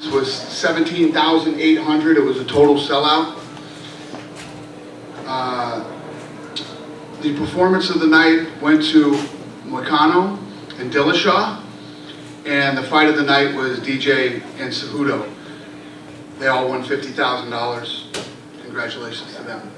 It was 17,800. It was a total sellout. The performance of the night went to Moicano and Dillashaw, and the fight of the night was DJ and Cejudo. They all won $50,000. Congratulations to them.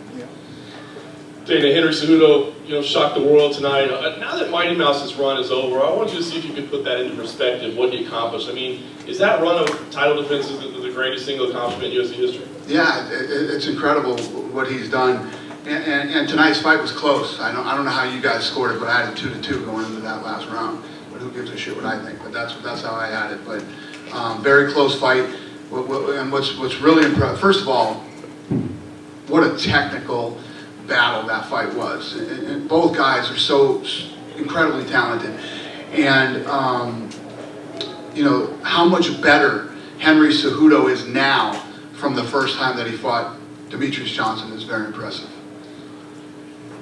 Dana, Henry Cejudo, shocked the world tonight. Now that Mighty Mouse's run is over, I want you to see if you could put that into perspective, what he accomplished. I mean, is that run of title defenses the greatest single accomplishment in UFC history? Yeah, it's incredible what he's done. And tonight's fight was close. I don't know how you guys scored it, but I had it 2-2 going into that last round. But who gives a shit what I think? But that's how I had it. But very close fight. And what's really impressive, first of all, what a technical battle that fight was. And both guys are so incredibly talented. And how much better Henry Cejudo is now from the first time that he fought Demetrius Johnson is very impressive.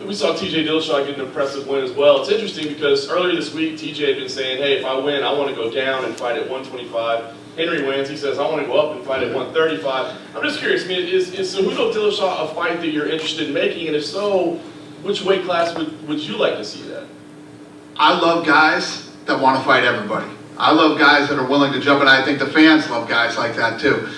We saw TJ Dillashaw get an impressive win as well. It's interesting because earlier this week, TJ had been saying, hey, if I win, I want to go down and fight at 125. Henry wins, he says, I want to go up and fight at 135. I'm just curious, is Cejudo Dillashaw a fight that you're interested in making? And if so, which weight class would you like to see that? I love guys that want to fight everybody. I love guys that are willing to jump, and I think the fans love guys like that too.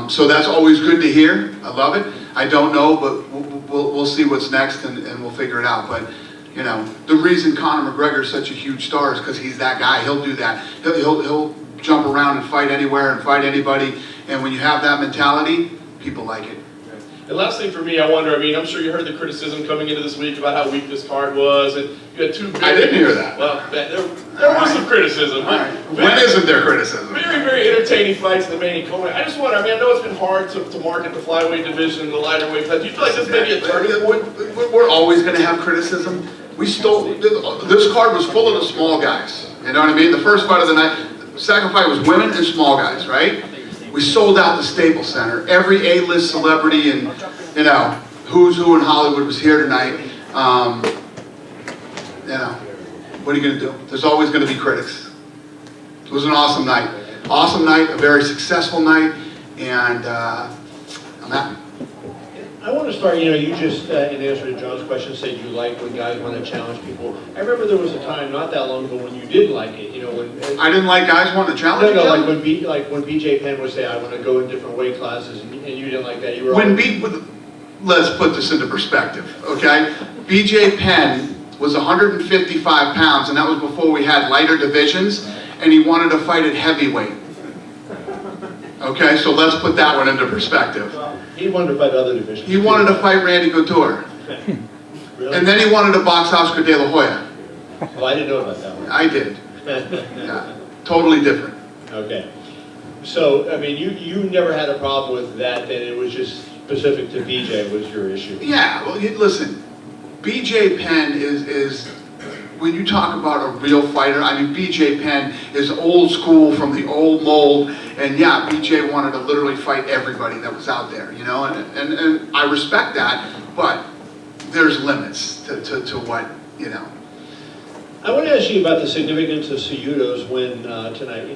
So that's always good to hear. I love it. I don't know, but we'll see what's next, and we'll figure it out. But the reason Conor McGregor is such a huge star is because he's that guy. He'll do that. He'll jump around and fight anywhere and fight anybody. And when you have that mentality, people like it. And last thing for me, I wonder, I'm sure you heard the criticism coming into this week about how weak this card was, and you had two. I didn't hear that. Well, there was some criticism. Right. When isn't there criticism? Very, very entertaining fights in the main and co-main. I just wonder, I know it's been hard to market the flyweight division, the lighter weight class. Do you feel like this may be a turning point? We're always going to have criticism. This card was full of the small guys. You know what I mean? The first fight of the night, the second fight was women and small guys, right? We sold out the Staples Center. Every A-list celebrity and, who's who in Hollywood was here tonight. What are you going to do? There's always going to be critics. It was an awesome night. Awesome night, a very successful night, and I'm happy. I want to start, you just, in answer to John's question, said you like when guys want to challenge people. I remember there was a time not that long ago when you did like it, when... I didn't like guys wanting to challenge each other? like when BJ Penn would say, I want to go in different weight classes, and you didn't like that. You were let's put this into perspective, okay? BJ Penn was 155 pounds, and that was before we had lighter divisions, and he wanted to fight at heavyweight. Okay, so let's put that one into perspective. He wanted to fight other divisions. He wanted to fight Randy Couture. Really? And then he wanted to box Oscar De La Hoya. Oh, I didn't know about that one. I did. Yeah, totally different. Okay. So, you never had a problem with that, then it was just specific to BJ was your issue. Yeah, well, listen, BJ Penn is when you talk about a real fighter, BJ Penn is old school from the old mold, and yeah, BJ wanted to literally fight everybody that was out there, and I respect that, but there's limits to what, I want to ask you about the significance of Cejudo's win tonight,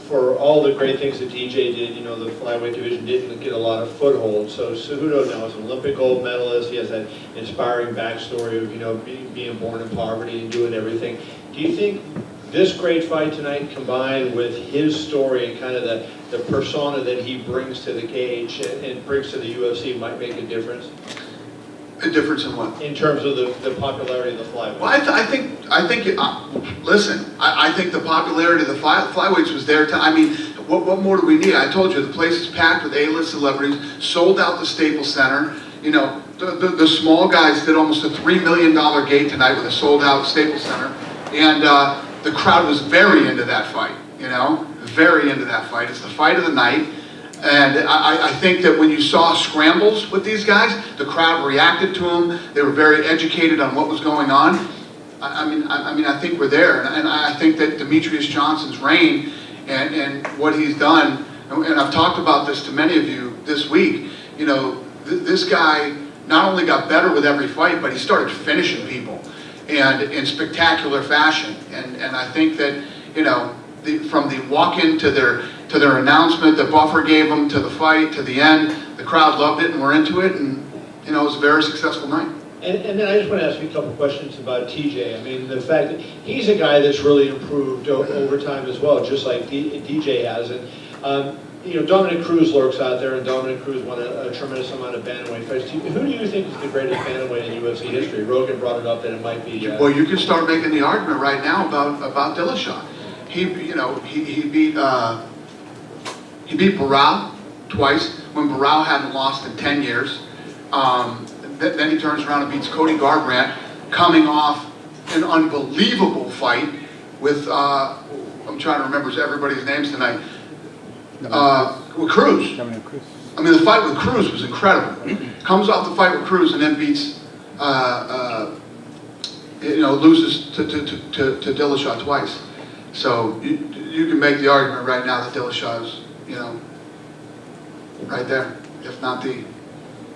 for all the great things that DJ did, the flyweight division didn't get a lot of foothold. So Cejudo now is an Olympic gold medalist. He has that inspiring backstory of, being born in poverty and doing everything. Do you think this great fight tonight combined with his story and kind of the persona that he brings to the cage and brings to the UFC might make a difference? A difference in what? In terms of the popularity of the flyweight. Well, I think. Listen, I think the popularity of the flyweights was there. What more do we need? I told you the place is packed with A-list celebrities. Sold out the Staples Center. The small guys did almost a $3 million gate tonight with a sold-out Staples Center, and the crowd was very into that fight. Very into that fight. It's the fight of the night. And I think that when you saw scrambles with these guys, the crowd reacted to them. They were very educated on what was going on. I think we're there, and I think that Demetrius Johnson's reign and what he's done, and I've talked about this to many of you this week. This guy not only got better with every fight, but he started finishing people, and in spectacular fashion. And I think that from the walk-in to their to their announcement that Buffer gave them, to the fight, to the end. The crowd loved it and were into it, and it was a very successful night. And then I just want to ask you a couple questions about TJ. I mean, the fact that he's a guy that's really improved over time as well, just like DJ has. And Dominic Cruz lurks out there, and Dominic Cruz won a tremendous amount of bantamweight fights. Who do you think is the greatest bantamweight in UFC history? Rogan brought it up that it might be. Well, you can start making the argument right now about Dillashaw. He beat Barao twice when Barao hadn't lost in 10 years. Then he turns around and beats Cody Garbrandt, coming off an unbelievable fight with I'm trying to remember everybody's names tonight. With Cruz. I mean, the fight with Cruz was incredible. Comes off the fight with Cruz and then beats, loses to Dillashaw twice. So you can make the argument right now that Dillashaw is, right there, if not the.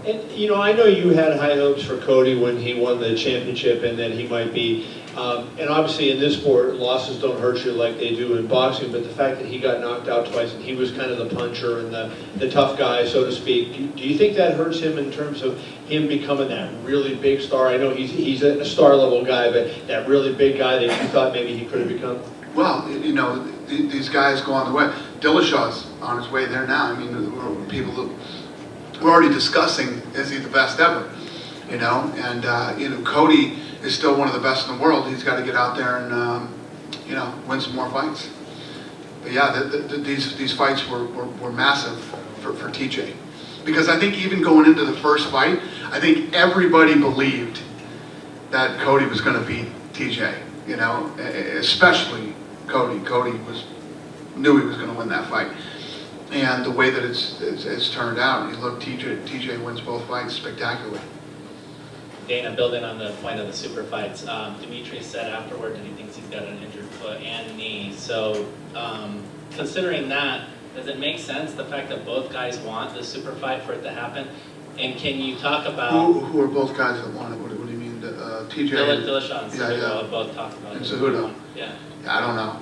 And I know you had high hopes for Cody when he won the championship, and that he might be. And obviously in this sport, losses don't hurt you like they do in boxing, but the fact that he got knocked out twice and he was kind of the puncher and the tough guy, so to speak, do you think that hurts him in terms of him becoming that really big star? I know he's a star level guy, but that really big guy that you thought maybe he could have become? Well, these guys go on the way. Dillashaw's on his way there now. I mean, people we're already discussing, is he the best ever? And Cody is still one of the best in the world. He's got to get out there and win some more fights. But yeah, these fights were massive for TJ, because I think even going into the first fight, I think everybody believed that Cody was going to beat TJ. Especially Cody. Cody knew he was going to win that fight. And the way that it's turned out, you look, TJ wins both fights spectacularly. Dana, building on the point of the super fights, Dimitri said afterward that he thinks he's got an injured foot and knee. So considering that, does it make sense, the fact that both guys want the super fight for it to happen? And can you talk about... Who are both guys that want it? What do you mean? TJ? Dillashaw and Cejudo have both talked about it. And Cejudo? Yeah. I don't know.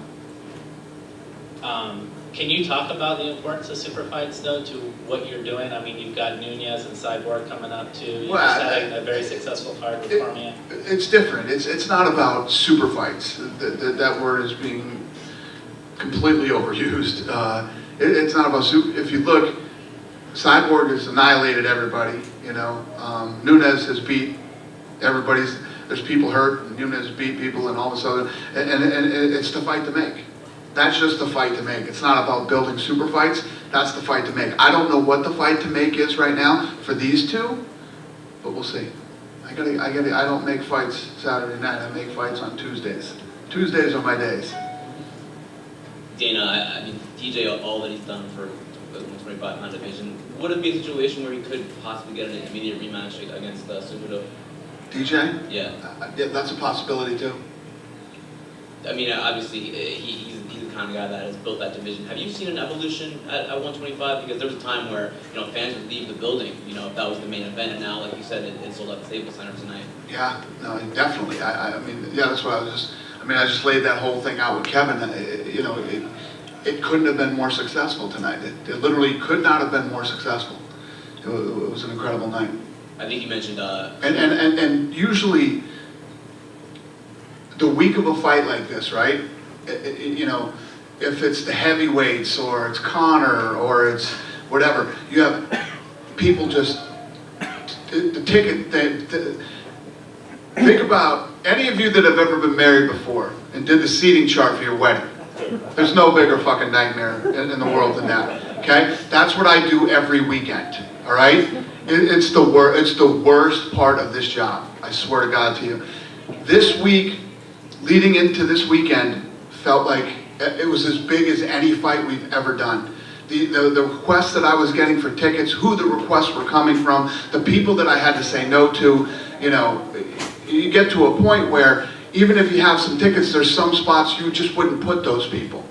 Can you talk about the importance of super fights, though, to what you're doing? I mean, you've got Nunez and Cyborg coming up, too. You just had a very successful card with Cormier. It's different. It's not about super fights. That word is being completely overused. It's not about super. If you look, Cyborg has annihilated everybody. Nunez has beat everybody's. There's people hurt, and Nunez beat people, and all this other. And it's the fight to make. That's just the fight to make. It's not about building super fights. That's the fight to make. I don't know what the fight to make is right now for these two, but we'll see. I don't make fights Saturday night. I make fights on Tuesdays. Tuesdays are my days. Dana, I mean, TJ, all that he's done for the 125-pound division, would it be a situation where he could possibly get an immediate rematch against Cejudo? DJ? Yeah. Yeah, that's a possibility too. I mean, obviously, he's the kind of guy that has built that division. Have you seen an evolution at 125? Because there was a time where fans would leave the building, if that was the main event, and now, like you said, it sold out the Staples Center tonight. Yeah, no, definitely. I mean, yeah, that's why I just laid that whole thing out with Kevin. It couldn't have been more successful tonight. It literally could not have been more successful. It was an incredible night. I think you mentioned. And usually, the week of a fight like this, right? If it's the heavyweights or it's Conor or it's whatever, you have people just the ticket. Think about any of you that have ever been married before and did the seating chart for your wedding. There's no bigger fucking nightmare in the world than that. Okay, that's what I do every weekend. All right, it's the worst part of this job. I swear to God to you. This week, leading into this weekend, felt like it was as big as any fight we've ever done. The requests that I was getting for tickets, who the requests were coming from, the people that I had to say no to, you get to a point where even if you have some tickets, there's some spots you just wouldn't put those people.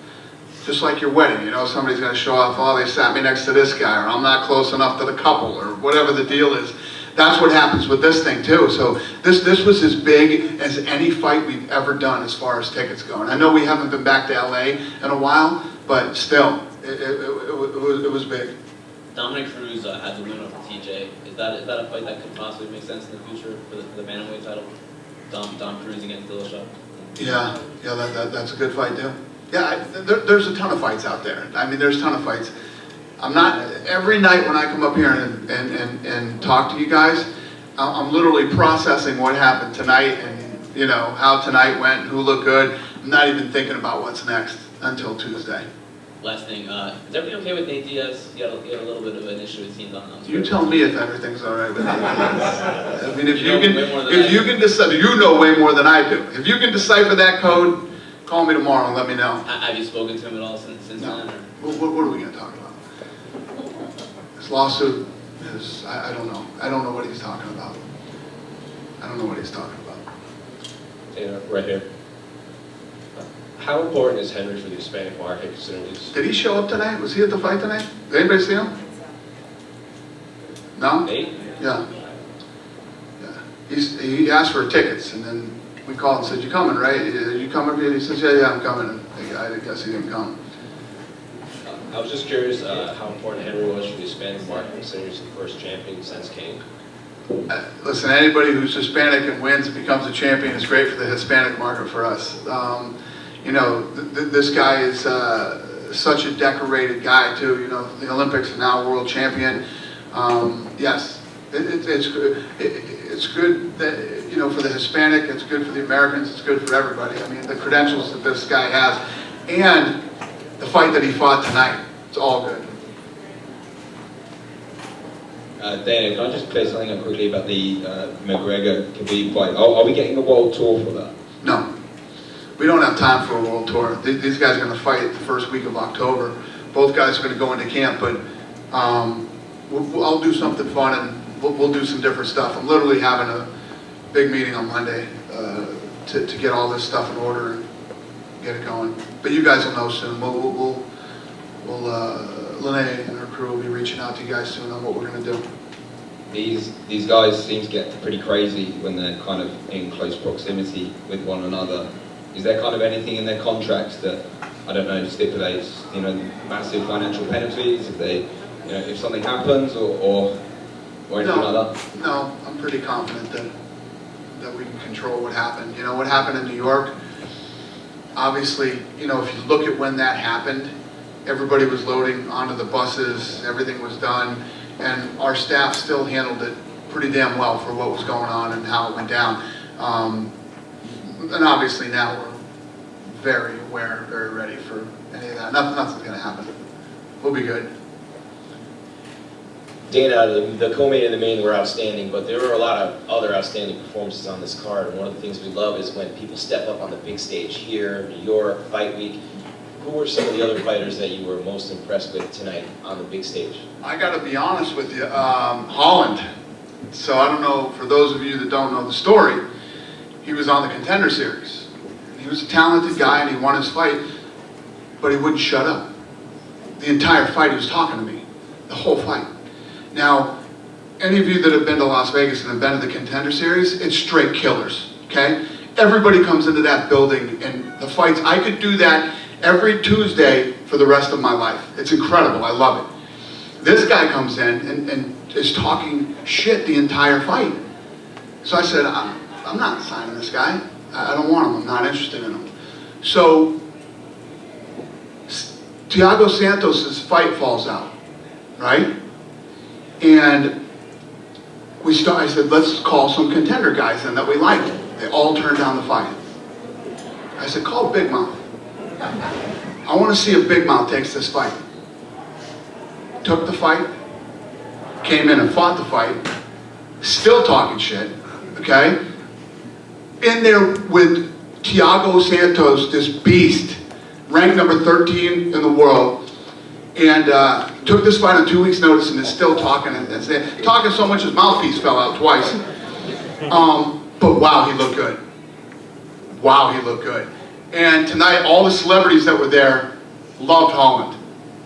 Just like your wedding, somebody's gonna show off, oh, they sat me next to this guy, or I'm not close enough to the couple, or whatever the deal is. That's what happens with this thing too. So this was as big as any fight we've ever done as far as tickets go. And I know we haven't been back to LA in a while, but still, it was big. Dominic Cruz had the win over TJ. Is that a fight that could possibly make sense in the future for the bantamweight title? Dom Cruz against Dillashaw. Yeah, that's a good fight too. Yeah, there's a ton of fights out there. I mean, there's a ton of fights. I'm not, every night when I come up here and talk to you guys, I'm literally processing what happened tonight and, you know, how tonight went, who looked good. I'm not even thinking about what's next until Tuesday. Last thing, is everything okay with Nate Diaz? You had a little bit of an issue it seems on You tell me if everything's all right with Nate Diaz. I mean, if You know way more than I you do. can decide, you know way more than I do. If you can decipher that code, call me tomorrow and let me know. Have you spoken to him at all since No. then? Or? What are we going to talk about? This lawsuit is, I don't know. I don't know what he's talking about. I don't know what he's talking about. Dana, right here. How important is Henry for the Hispanic market considering he's... Did he show up tonight? Was he at the fight tonight? Did anybody see him? No? Nate? Yeah. He asked for tickets, and then we called and said, "You coming, right? You coming?" He says, "Yeah, I'm coming." And I guess he didn't come. I was just curious how important Henry was for the Hispanic market considering he's the first champion since King. Listen, anybody who's Hispanic and wins and becomes a champion is great for the Hispanic market for us. You know, this guy is such a decorated guy too. You know, the Olympics and now world champion. Yes, it's good. It's good that, you know, for the Hispanic. It's good for the Americans. It's good for everybody. I mean, the credentials that this guy has, and the fight that he fought tonight. It's all good. Dana, can I just clear something up quickly about the McGregor-Khabib fight? Are we getting a world tour for that? No, we don't have time for a world tour. These guys are going to fight the first week of October. Both guys are going to go into camp, but I'll do something fun and we'll do some different stuff. I'm literally having a big meeting on Monday to get all this stuff in order and get it going. But you guys will know soon. Lene and her crew will be reaching out to you guys soon on what we're going to do. These guys seem to get pretty crazy when they're kind of in close proximity with one another. Is there kind of anything in their contracts that, I don't know, stipulates, you know, massive financial penalties if they, you know, if something happens or anything like that? No, I'm pretty confident that we can control what happened. You know, what happened in New York, obviously, you know, if you look at when that happened, everybody was loading onto the buses, everything was done, and our staff still handled it pretty damn well for what was going on and how it went down. And obviously now we're very aware, very ready for any of that. Nothing's going to happen. We'll be good. Dana, the co-main and the main were outstanding, but there were a lot of other outstanding performances on this card. And one of the things we love is when people step up on the big stage here, New York, Fight Week. Who were some of the other fighters that you were most impressed with tonight on the big stage? I got to be honest with you, Holland. So I don't know, for those of you that don't know the story, he was on the Contender Series. He was a talented guy and he won his fight, but he wouldn't shut up. The entire fight he was talking to me, the whole fight. Now, any of you that have been to Las Vegas and have been to the Contender Series, it's straight killers, okay? Everybody comes into that building and the fights, I could do that every Tuesday for the rest of my life. It's incredible, I love it. This guy comes in and is talking shit the entire fight. So I said, I'm not signing this guy. I don't want him, I'm not interested in him. So, Thiago Santos' fight falls out, right? And I said, let's call some contender guys then that we like. They all turned down the fight. I said, call Big Mouth. I want to see if Big Mouth takes this fight. Took the fight, came in and fought the fight, still talking shit, okay? In there with Thiago Santos, this beast, ranked number 13 in the world, and took this fight on 2 weeks' notice and is still talking and talking so much his mouthpiece fell out twice. But wow, he looked good. Wow, he looked good. And tonight, all the celebrities that were there loved Holland.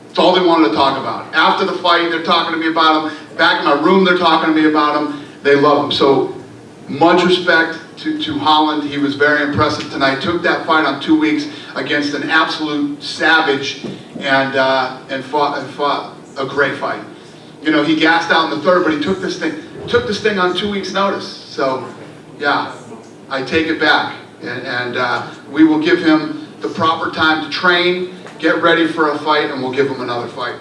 That's all they wanted to talk about. After the fight, they're talking to me about him. Back in my room, they're talking to me about him. They love him. So much respect to Holland. He was very impressive tonight. Took that fight on 2 weeks against an absolute savage, and fought a great fight. You know, he gassed out in the third, but he took this thing on 2 weeks' notice. So, yeah, I take it back, and we will give him the proper time to train, get ready for a fight, and we'll give him another fight.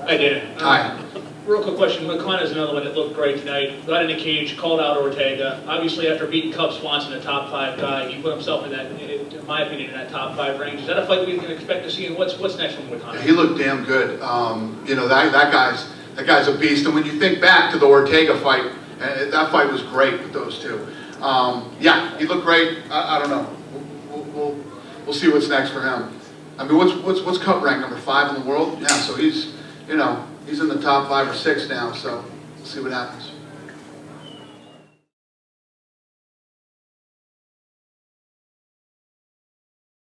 Hi, Dana. Hi. Real quick question. McClellan is another one that looked great tonight. Got in the cage, called out Ortega. Obviously, after beating Cub Swanson, a top 5 guy, he put himself in that, in my opinion, in that top 5 range. Is that a fight we can expect to see? And what's next from McClellan? He looked damn good. You know, that guy's a beast. And when you think back to the Ortega fight, that fight was great with those two. Yeah, he looked great. I don't know. We'll see what's next for him. I mean, what's Cub rank, number 5 in the world? Yeah, so he's in the top 5 or 6 now. So we'll see what happens.